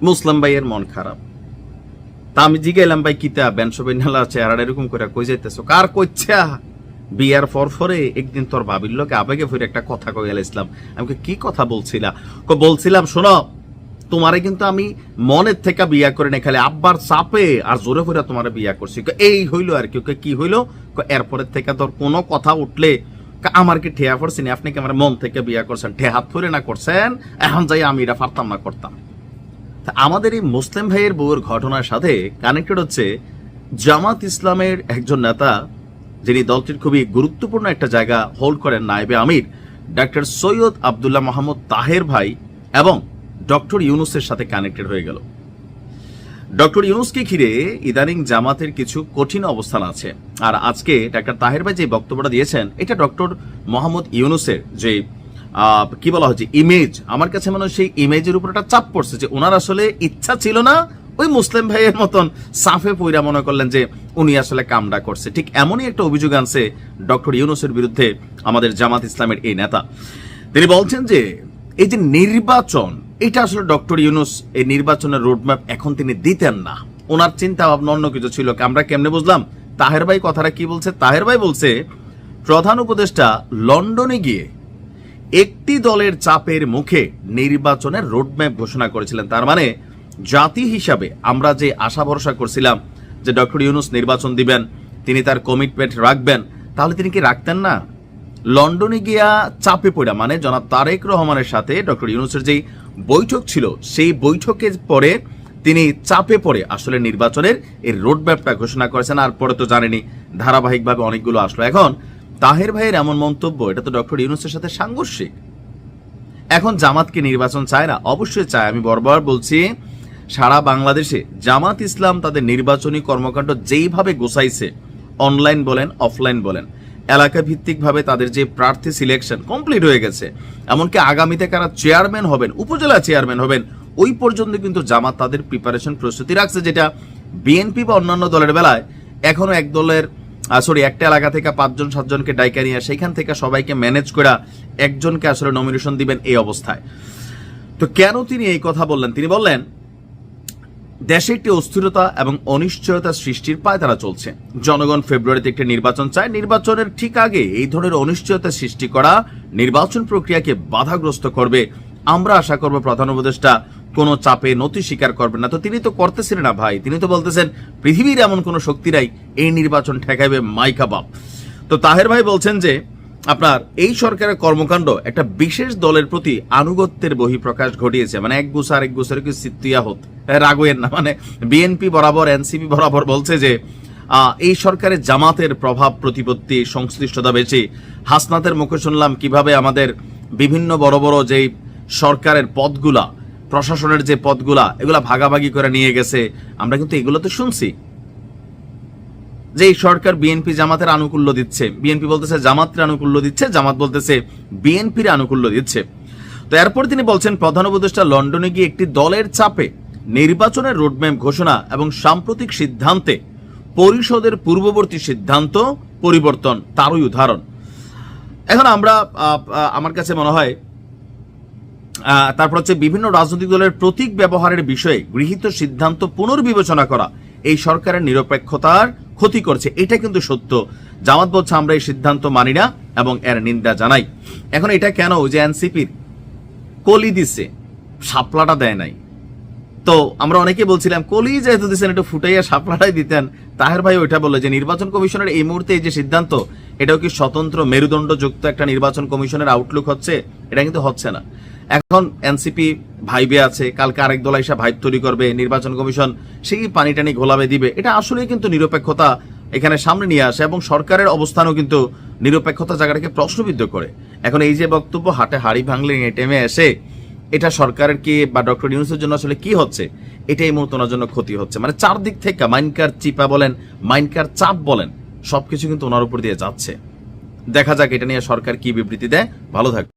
মুসলিম ভাইয়ের মন খারাপ। তা আমি জিগাইলাম, ভাই কিতা বেনসবেনালা চেহারাটা এরকম করে কই যাইতেছো, কার কইছা? বিয়ার ফরফরে একদিন তোর ভাবির লোকে আবেগে ফিরে একটা কথা কইয়াল ইসলাম। আমাকে কি কথা বলছিলাম শোনো, তোমারে কিন্তু আমি মনের থেকে বিয়া করে না, খালি আব্বার চাপে আর জোরে ফিরে তোমারে বিয়া করছি। এই হইলো আর কি হইলো? এরপরের থেকে তোর কোনো কথা উঠলে আমার কি ঠেয়া পড়ছিনি? আপনি কি আমার মন থেকে বিয়া করছেন? ঠেহাত ফিরে না করছেন, এখন যাই আমি এটা পারতাম না করতাম। আমাদের এই মুসলিম ভাইয়ের বউয়ের ঘটনার সাথে কানেক্টেড হচ্ছে জামাত ইসলামের একজন নেতা, যিনি দলটির খুবই গুরুত্বপূর্ণ একটা জায়গা হোল্ড করেন, নায়েবে আমির ডক্টর সৈয়দ আব্দুল্লাহ মাহমুদ তাহের ভাই এবং ডক্টর ইউনুসের সাথে কানেক্টেড হয়ে গেল। ডক্টর ইউনুসকে ঘিরে ইদানিং জামাতের কিছু কঠিন অবস্থান আছে। আর আজকে ডক্টর তাহের ভাই যে বক্তব্যটা দিয়েছেন, এটা ডক্টর মোহাম্মদ ইউনুসের যে কি বলা হচ্ছে ইমেজ, আমার কাছে মনে হয় সেই ইমেজের উপর একটা চাপ পড়ছে যে ওনার আসলে ইচ্ছা ছিল না ওই মুসলিম ভাইয়ের মতন সাফে পইরা মনে করলেন যে উনি আসলে কামটা করছে। ঠিক এমনই একটা অভিযোগ আনছে ডক্টর ইউনুসের বিরুদ্ধে আমাদের জামাত ইসলামের এই নেতা। তিনি বলছেন যে এই যে নির্বাচন, এটা আসলে ডক্টর ইউনুস এই নির্বাচনের রোডম্যাপ এখন তিনি দিতেন না, ওনার চিন্তা ভাবনা অন্য কিছু ছিল। আমরা কেমনে বুঝলাম? তাহের ভাই কথাটা কি বলছে? তাহের ভাই বলছে প্রধান উপদেষ্টা লন্ডনে গিয়ে একটি দলের চাপের মুখে নির্বাচনের রোডম্যাপ ঘোষণা করেছিলেন। তার মানে জাতি হিসাবে আমরা যে আশা ভরসা করছিলাম যে ডক্টর ইউনুস নির্বাচন দিবেন, তিনি তার কমিটমেন্ট রাখবেন, তাহলে তিনি কি রাখতেন না? লন্ডনে গিয়া চাপে পড়া মানে জনাব তারেক রহমানের সাথে ডক্টর ইউনুসের যেই বৈঠক ছিল, সেই বৈঠকের পরে তিনি চাপে পড়ে আসলে নির্বাচনের এই রোডম্যাপটা ঘোষণা করেছেন। আর পরে তো জানেনি ধারাবাহিকভাবে অনেকগুলো আসলো। এখন তাহের ভাইয়ের এমন মন্তব্য, এটা তো ডক্টর ইউনুসের সাথে সাংঘর্ষিক। এখন জামাতকে নির্বাচন চায় না? অবশ্যই চায়। আমি বরাবর বলছি, সারা বাংলাদেশে জামাত ইসলাম তাদের নির্বাচনী কর্মকাণ্ড যেইভাবে গোছাইছে, অনলাইন বলেন অফলাইন বলেন, এলাকা ভিত্তিক ভাবে তাদের যে প্রার্থী সিলেকশন কমপ্লিট হয়ে গেছে, এমনকি আগামীতে কারা চেয়ারম্যান হবেন, উপজেলা চেয়ারম্যান হবেন, ওই পর্যন্ত কিন্তু জামাত তাদের প্রিপারেশন প্রস্তুতি রাখছে, যেটা বিএনপি বা অন্যান্য দলের বেলায় এখনো একটা এলাকা থেকে 5-7জনকে ডাইকা নিয়ে সেখান থেকে সবাইকে ম্যানেজ করা একজনকে আসলে নমিনেশন দিবেন এই অবস্থায়। তো কেন তিনি এই কথা বললেন? তিনি বললেন দেশে একটি অস্থিরতা এবং অনিশ্চয়তা সৃষ্টির পায়তারা চলছে। জনগণ ফেব্রুয়ারিতে একটি নির্বাচন চায়। নির্বাচনের ঠিক আগে এই ধরনের অনিশ্চয়তা সৃষ্টি করা নির্বাচন প্রক্রিয়াকে বাধাগ্রস্ত করবে। আমরা আশা করব প্রধান উপদেষ্টা কোনো চাপে নতি স্বীকার করবেন না। তো তিনি তো করতেছিলেন না ভাই, তিনি তো বলতেছেন পৃথিবীর এমন কোনো শক্তি নাই এই নির্বাচন ঠেকাইবে মাইকা বাপ। তো তাহের ভাই বলছেন যে আপনার এই সরকারের কর্মকাণ্ড একটা বিশেষ দলের প্রতি আনুগত্যের বহিঃপ্রকাশ ঘটিয়েছে। মানে এক গুছ আর এক গুছের কি সিত্তিয়া রাগোয়ের না, মানে বিএনপি বরাবর এনসিপি বরাবর বলছে যে এই সরকারের জামাতের প্রভাব প্রতিপত্তি সংশ্লিষ্টতা বেশি। হাসনাতের মুখে শুনলাম কিভাবে আমাদের বিভিন্ন বড় বড় যেই সরকারের পদগুলা, প্রশাসনের যে পদগুলা, এগুলা ভাগাভাগি করে নিয়ে গেছে। আমরা কিন্তু এগুলো তো শুনছি যে এই সরকার বিএনপি জামাতের আনুকূল্য দিচ্ছে, বিএনপি বলতেছে জামাতের আনুকূল্য দিচ্ছে, জামাত বলতেছে বিএনপির আনুকূল্য দিচ্ছে। তো এরপর তিনি বলছেন প্রধান উপদেষ্টা লন্ডনে গিয়ে একটি দলের চাপে নির্বাচনের রোডম্যাপ ঘোষণা এবং সাম্প্রতিক সিদ্ধান্তে পরিষদের পূর্ববর্তী সিদ্ধান্ত পরিবর্তন তারই উদাহরণ। এখন আমরা আমার কাছে মনে হয় তারপর হচ্ছে বিভিন্ন রাজনৈতিক দলের প্রতীক ব্যবহারের বিষয়ে গৃহীত সিদ্ধান্ত পুনর্বিবেচনা করা এই সরকারের নিরপেক্ষতার ক্ষতি করছে। এটা কিন্তু সত্য। জামাত বলছে আমরা এই সিদ্ধান্ত মানি না এবং এর নিন্দা জানাই। এখন এটা কেন? যে এনসিপির কলি দিচ্ছে, শাপলাটা দেয় নাই। তো আমরা অনেকে বলছিলাম কলি যেহেতু দিচ্ছেন একটু ফুটাইয়া শাপলাটাই দিতেন। তাহের ভাই ওইটা বললো যে নির্বাচন কমিশনের এই মুহূর্তে এই যে সিদ্ধান্ত, এটাও কি স্বতন্ত্র মেরুদণ্ডযুক্ত একটা নির্বাচন কমিশনের আউটলুক হচ্ছে? এটা কিন্তু হচ্ছে না। এখন এনসিপি ভাইবে আছে, কালকে আরেক দল এসে ভাইব তৈরি করবে, নির্বাচন কমিশন সেই পানি টানি ঘোলাবে দিবে। এটা আসলেই কিন্তু নিরপেক্ষতা এখানে সামনে নিয়ে আসে এবং সরকারের অবস্থানও কিন্তু নিরপেক্ষতা জায়গাটাকে প্রশ্নবিদ্ধ করে। এখন এই যে বক্তব্য হাটে হাড়ি ভাঙলে টেমে এসে, এটা সরকারের কি বা ডক্টর ইউনুসের জন্য আসলে কি হচ্ছে? এটা এই মুহূর্তে ওনার জন্য ক্ষতি হচ্ছে। মানে চারদিক থেকে মাইনকার চিপা বলেন, মাইনকার চাপ বলেন, সবকিছু কিন্তু ওনার উপর দিয়ে যাচ্ছে। দেখা যাক এটা নিয়ে সরকার কি বিবৃতি দেয়। ভালো থাকবে।